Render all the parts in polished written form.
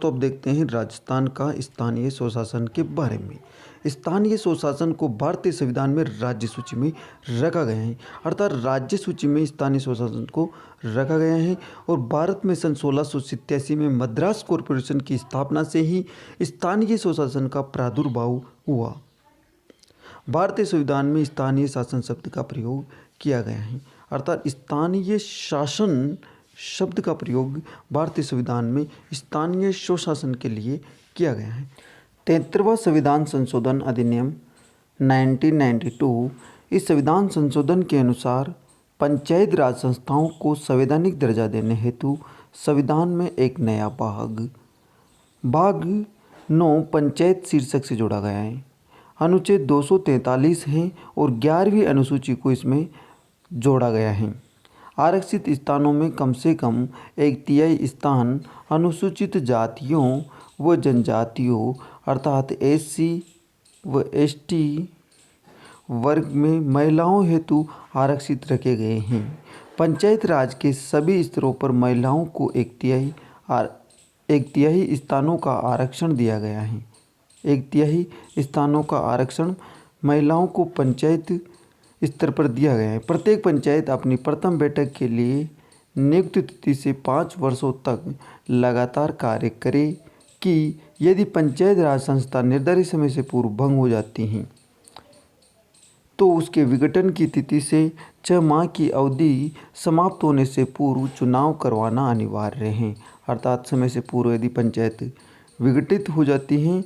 दोस्तों अब देखते हैं राजस्थान का स्थानीय स्वशासन के बारे में। स्थानीय स्वशासन को भारतीय संविधान में राज्य सूची में रखा गया है, अर्थात राज्य सूची में स्थानीय स्वशासन को रखा गया है। और भारत में सन 1687 में मद्रास कॉरपोरेशन की स्थापना से ही स्थानीय स्वशासन का प्रादुर्भाव हुआ। भारतीय संविधान में स्थानीय शासन शब्द का प्रयोग किया गया है, अर्थात स्थानीय शासन शब्द का प्रयोग भारतीय संविधान में स्थानीय स्वशासन के लिए किया गया है। 73वां संविधान संशोधन अधिनियम 1992 इस संविधान संशोधन के अनुसार पंचायत राज संस्थाओं को संवैधानिक दर्जा देने हेतु संविधान में एक नया भाग 9 पंचायत शीर्षक से जोड़ा गया है। अनुच्छेद 243 है और 11वीं अनुसूची को इसमें जोड़ा गया है। आरक्षित स्थानों में कम से कम 1/3 स्थान अनुसूचित जातियों व जनजातियों अर्थात SC व ST वर्ग में महिलाओं हेतु आरक्षित रखे गए हैं। पंचायत राज के सभी स्तरों पर महिलाओं को 1/3 स्थानों का आरक्षण दिया गया है। 1/3 स्थानों का आरक्षण महिलाओं को पंचायत स्तर पर दिया गया है। प्रत्येक पंचायत अपनी प्रथम बैठक के लिए नियुक्त तिथि से 5 वर्षों तक लगातार कार्य करे कि यदि पंचायत राज संस्था निर्धारित समय से पूर्व भंग हो जाती हैं तो उसके विघटन की तिथि से 6 माह की अवधि समाप्त होने से पूर्व चुनाव करवाना अनिवार्य है। अर्थात समय से पूर्व यदि पंचायत विघटित हो जाती हैं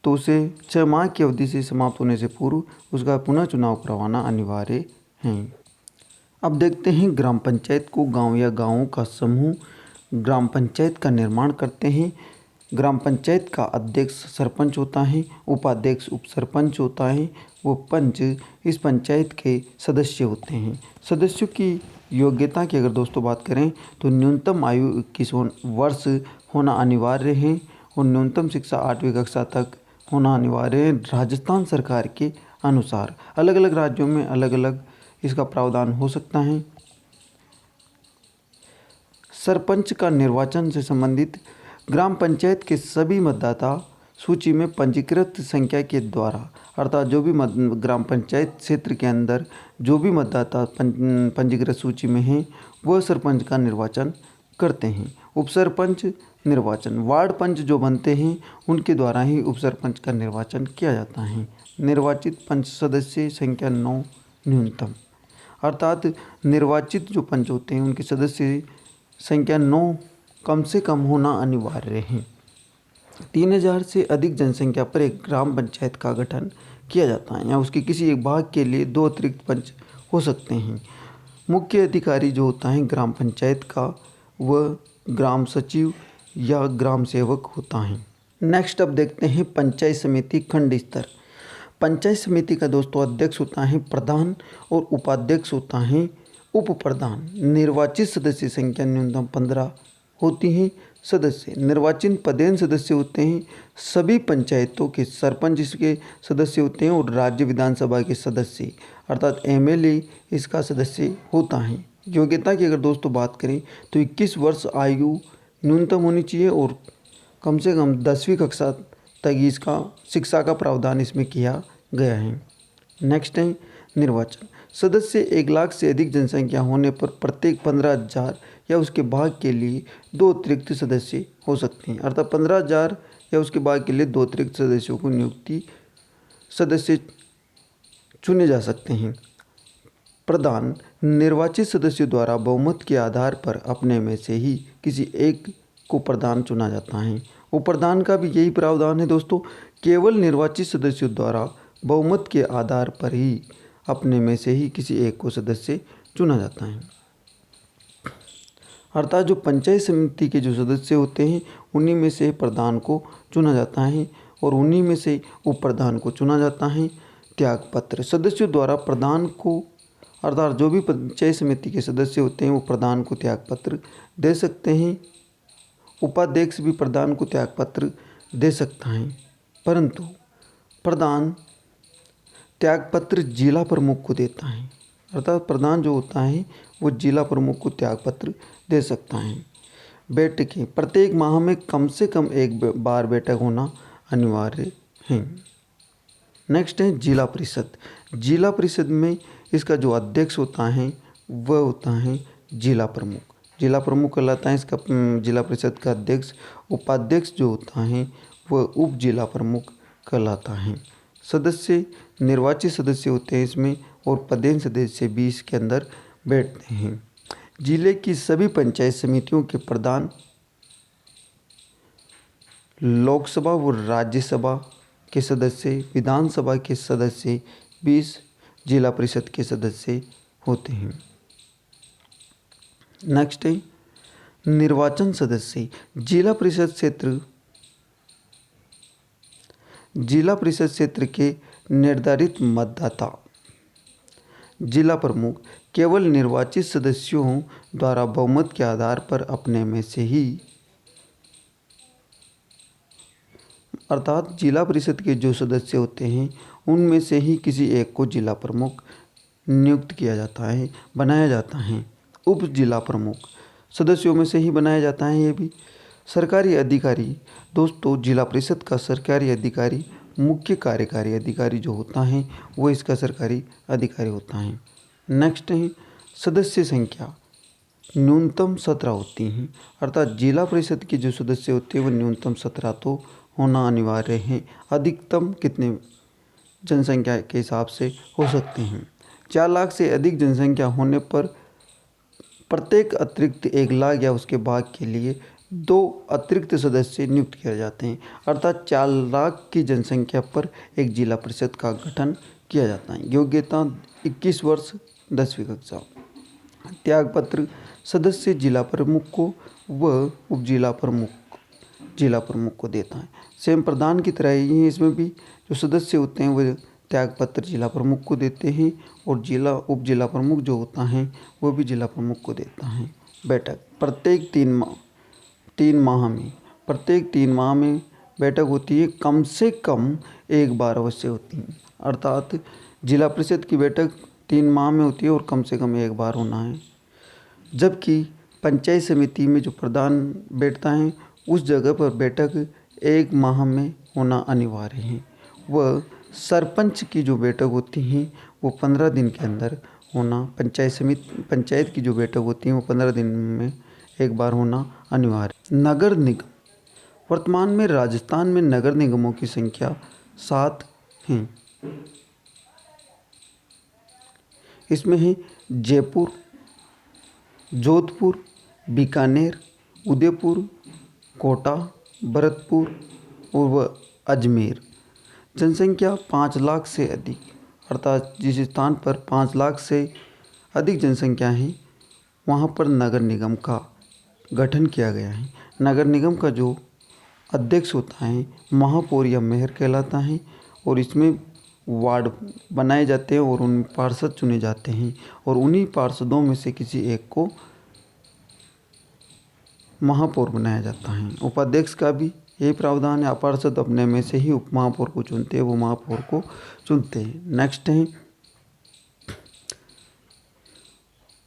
तो उसे 6 माह की अवधि से समाप्त होने से पूर्व उसका पुनः चुनाव करवाना अनिवार्य है। अब देखते हैं ग्राम पंचायत को। गांव या गांवों का समूह ग्राम पंचायत का निर्माण करते हैं। ग्राम पंचायत का अध्यक्ष सरपंच होता है, उपाध्यक्ष उप सरपंच होता है, वो पंच इस पंचायत के सदस्य होते हैं। सदस्यों की योग्यता की अगर दोस्तों बात करें तो न्यूनतम आयु 21 वर्ष होना अनिवार्य है और न्यूनतम शिक्षा 8वीं कक्षा तक होना अनिवार्य है। राजस्थान सरकार के अनुसार अलग अलग राज्यों में अलग अलग इसका प्रावधान हो सकता है। सरपंच का निर्वाचन से संबंधित ग्राम पंचायत के सभी मतदाता सूची में पंजीकृत संख्या के द्वारा अर्थात जो भी ग्राम पंचायत क्षेत्र के अंदर जो भी मतदाता पंजीकृत सूची में हैं वह सरपंच का निर्वाचन करते हैं। उप सरपंच निर्वाचन वार्ड पंच जो बनते हैं उनके द्वारा ही उप सरपंच का निर्वाचन किया जाता है। निर्वाचित पंच सदस्य संख्या 9 न्यूनतम, अर्थात निर्वाचित जो पंच होते हैं उनके सदस्य संख्या 9 कम से कम होना अनिवार्य है। 3000 से अधिक जनसंख्या पर एक ग्राम पंचायत का गठन किया जाता है या उसके किसी एक भाग के लिए 2 अतिरिक्त पंच हो सकते हैं। मुख्य अधिकारी जो होता है ग्राम पंचायत का वह ग्राम सचिव या ग्राम सेवक होता है। नेक्स्ट अब देखते हैं पंचायत समिति खंड स्तर। पंचायत समिति का दोस्तों अध्यक्ष होता है प्रधान और उपाध्यक्ष होता है उप प्रधान। निर्वाचित सदस्य संख्या न्यूनतम 15 होती हैं। सदस्य निर्वाचित पदेन सदस्य होते हैं। सभी पंचायतों के सरपंच इसके सदस्य होते हैं और राज्य विधानसभा के सदस्य अर्थात MLA इसका सदस्य होता है। योग्यता की अगर दोस्तों बात करें तो 21 वर्ष आयु न्यूनतम होनी चाहिए और कम से कम 10वीं कक्षा तक इसका शिक्षा का प्रावधान इसमें किया गया है। नेक्स्ट है निर्वाचन। सदस्य 1 लाख से अधिक जनसंख्या होने पर प्रत्येक 15,000 या उसके भाग के लिए 2 अतिरिक्त सदस्य हो सकते हैं, अर्थात 15,000 या उसके भाग के लिए 2 अतिरिक्त सदस्यों को नियुक्ति सदस्य चुने जा सकते हैं। प्रधान निर्वाचित सदस्यों द्वारा बहुमत के आधार पर अपने में से ही किसी एक को प्रधान चुना जाता है। उपप्रधान का भी यही प्रावधान है दोस्तों, केवल निर्वाचित सदस्यों द्वारा बहुमत के आधार पर ही अपने में से ही किसी एक को सदस्य चुना जाता है। अर्थात जो पंचायत समिति के जो सदस्य होते हैं उन्हीं में से प्रधान को चुना जाता है और उन्हीं में से उप प्रधान को चुना जाता है। त्यागपत्र सदस्यों द्वारा प्रधान को अर्थात जो भी पंचायत समिति के सदस्य होते हैं वो प्रधान को त्यागपत्र दे सकते हैं। उपाध्यक्ष भी प्रधान को त्यागपत्र दे सकता है, परंतु प्रधान त्यागपत्र जिला प्रमुख को देता है। अर्थात प्रधान जो होता है वो जिला प्रमुख को त्यागपत्र दे सकता है। बैठकें प्रत्येक माह में कम से कम एक बार बैठक होना अनिवार्य है। नेक्स्ट है जिला परिषद। जिला परिषद में इसका जो अध्यक्ष होता है वह होता है जिला प्रमुख। जिला प्रमुख कहलाता है इसका जिला परिषद का अध्यक्ष। उपाध्यक्ष जो होता है वह उप जिला प्रमुख कहलाता है। सदस्य निर्वाचित सदस्य होते हैं इसमें, और पदेन सदस्य भी इसके अंदर बैठते हैं। जिले की सभी पंचायत समितियों के प्रधान लोकसभा व राज्यसभा के सदस्य, विधानसभा के सदस्य 20 जिला परिषद के सदस्य होते हैं। नेक्स्ट है निर्वाचन सदस्य। जिला परिषद क्षेत्र के निर्धारित मतदाता जिला प्रमुख केवल निर्वाचित सदस्यों द्वारा बहुमत के आधार पर अपने में से ही, अर्थात जिला परिषद के जो सदस्य होते हैं उनमें से ही किसी एक को जिला प्रमुख नियुक्त किया जाता है, बनाया जाता है। उप जिला प्रमुख सदस्यों में से ही बनाया जाता है। ये भी सरकारी अधिकारी, दोस्तों जिला परिषद का सरकारी अधिकारी मुख्य कार्यकारी अधिकारी जो होता है वो इसका सरकारी अधिकारी होता है। नेक्स्ट है सदस्य संख्या। न्यूनतम 17 होती हैं, अर्थात जिला परिषद के जो सदस्य होते हैं वो न्यूनतम 17 तो होना अनिवार्य है। अधिकतम कितने जनसंख्या के हिसाब से हो सकते हैं। 4 लाख से अधिक जनसंख्या होने पर प्रत्येक अतिरिक्त 1 लाख या उसके भाग के लिए 2 अतिरिक्त सदस्य नियुक्त किए जाते हैं, अर्थात 4 लाख की जनसंख्या पर एक जिला परिषद का गठन किया जाता है। योग्यता 21 वर्ष 10वीं कक्षा। त्यागपत्र सदस्य जिला प्रमुख को व उप जिला प्रमुख को देता है। सेम प्रधान की तरह ही इसमें भी जो सदस्य होते हैं वो त्यागपत्र जिला प्रमुख को देते हैं, और उप जिला प्रमुख जो होता है वो भी जिला प्रमुख को देता है। बैठक प्रत्येक 3 माह में बैठक होती है। कम से कम एक बार अवश्य होती है, अर्थात जिला परिषद की बैठक 3 माह में होती है और कम से कम एक बार होना है। जबकि पंचायत समिति में जो प्रधान बैठता है उस जगह पर बैठक 1 माह में होना अनिवार्य है। वह सरपंच की जो बैठक होती है वो 15 दिन के अंदर होना, पंचायत की जो बैठक होती है वो 15 दिन में एक बार होना अनिवार्य। नगर निगम। वर्तमान में राजस्थान में नगर निगमों की संख्या 7 हैं। इसमें है जयपुर, जोधपुर, बीकानेर, उदयपुर, कोटा, भरतपुर और वह अजमेर। जनसंख्या 5 लाख से अधिक, अर्थात जिस स्थान पर 5 लाख से अधिक जनसंख्या है वहाँ पर नगर निगम का गठन किया गया है। नगर निगम का जो अध्यक्ष होता है महापौर या मेयर कहलाता है, और इसमें वार्ड बनाए जाते हैं और उन पार्षद चुने जाते हैं, और उन्हीं पार्षदों में से किसी एक को महापौर बनाया जाता है। उपाध्यक्ष का भी यही प्रावधान है। पार्षद अपने में से ही उप महापौर को चुनते हैं, वो महापौर को चुनते हैं। नेक्स्ट है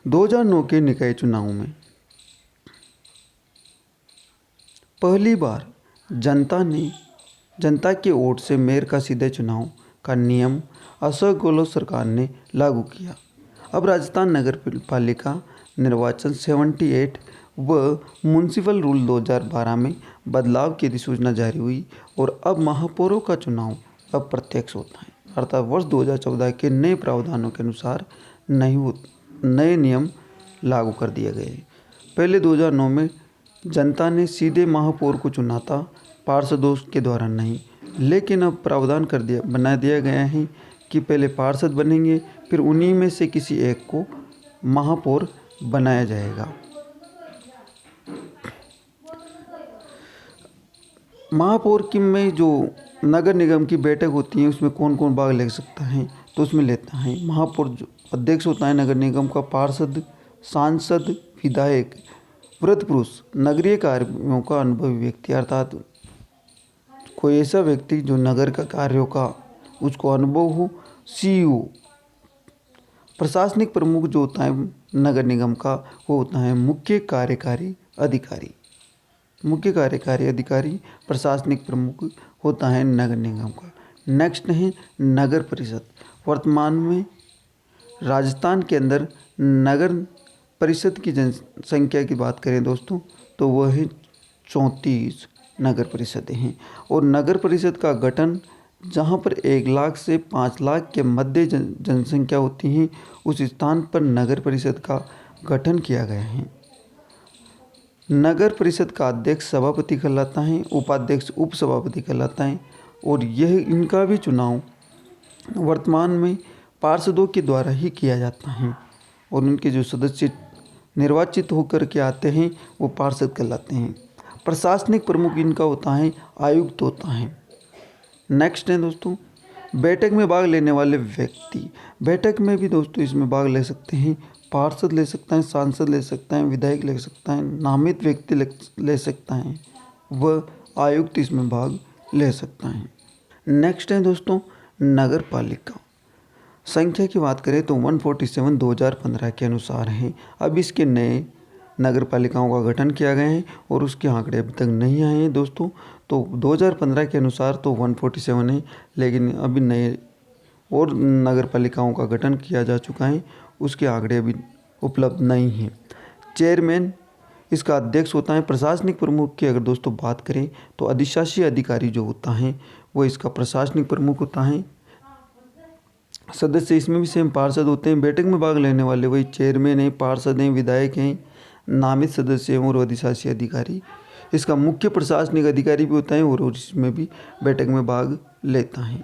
2009 के निकाय चुनाव में पहली बार जनता के वोट से मेयर का सीधे चुनाव का नियम अशोक गहलोत सरकार ने लागू किया। अब राजस्थान नगर पालिका निर्वाचन 78 व म्यूनिसिपल रूल 2012 में बदलाव की अधिसूचना जारी हुई, और अब महापौरों का चुनाव अब प्रत्यक्ष होता है, अर्थात वर्ष 2014 के नए प्रावधानों के अनुसार नए नियम लागू कर दिए गए। पहले 2009 में जनता ने सीधे महापौर को चुना था, पार्षदों के द्वारा नहीं, लेकिन अब प्रावधान बना दिया गया है कि पहले पार्षद बनेंगे, फिर उन्हीं में से किसी एक को महापौर बनाया जाएगा। महापौर की में जो नगर निगम की बैठक होती है उसमें कौन कौन भाग ले सकता है, तो उसमें लेता है महापौर जो अध्यक्ष होता है नगर निगम का, पार्षद, सांसद, विधायक, वृद्ध पुरुष, नगरीय कार्यों का अनुभवी व्यक्ति, अर्थात कोई ऐसा व्यक्ति जो नगर का कार्यों का उसको अनुभव हो, CEO, प्रशासनिक प्रमुख जो होता है नगर निगम का वो होता है मुख्य कार्यकारी अधिकारी। मुख्य कार्यकारी अधिकारी प्रशासनिक प्रमुख होता है नगर निगम का। नेक्स्ट है नगर परिषद। वर्तमान में राजस्थान के अंदर नगर परिषद की जनसंख्या की बात करें दोस्तों तो वह है 34 नगर परिषदें हैं। और नगर परिषद का गठन जहाँ पर 1 लाख से 5 लाख के मध्य जनसंख्या होती है उस स्थान पर नगर परिषद का गठन किया गया है। नगर परिषद का अध्यक्ष सभापति कहलाता है, उपाध्यक्ष उप सभापति कहलाता है और यह इनका भी चुनाव वर्तमान में पार्षदों के द्वारा ही किया जाता है और उनके जो सदस्य निर्वाचित होकर के आते हैं वो पार्षद कहलाते हैं। प्रशासनिक प्रमुख इनका होता है आयुक्त होता है। नेक्स्ट है दोस्तों बैठक में भाग लेने वाले व्यक्ति। बैठक में भी दोस्तों इसमें भाग ले सकते हैं, पार्षद ले सकता है, सांसद ले सकता है, विधायक ले सकता है, नामित व्यक्ति ले सकता है, वह आयुक्त इसमें भाग ले सकता है। नेक्स्ट है दोस्तों नगर पालिका। संख्या की बात करें तो 147 2015 के अनुसार है। अब इसके नए नगर पालिकाओं का गठन किया गया है और उसके आंकड़े अभी तक नहीं आए हैं दोस्तों। तो 2015 के अनुसार तो 147 है, लेकिन अभी नए और नगर पालिकाओं का गठन किया जा चुका है, उसके आंकड़े अभी उपलब्ध नहीं हैं। चेयरमैन इसका अध्यक्ष होता है। प्रशासनिक प्रमुख की अगर दोस्तों बात करें तो अधिशासी अधिकारी जो होता है वो इसका प्रशासनिक प्रमुख होता है। सदस्य इसमें भी सेम पार्षद होते हैं। बैठक में भाग लेने वाले वही चेयरमैन हैं, पार्षद हैं, विधायक हैं, नामित सदस्य हैं और अधिशासी अधिकारी। इसका मुख्य प्रशासनिक अधिकारी भी होता है और इसमें भी बैठक में भाग लेता है।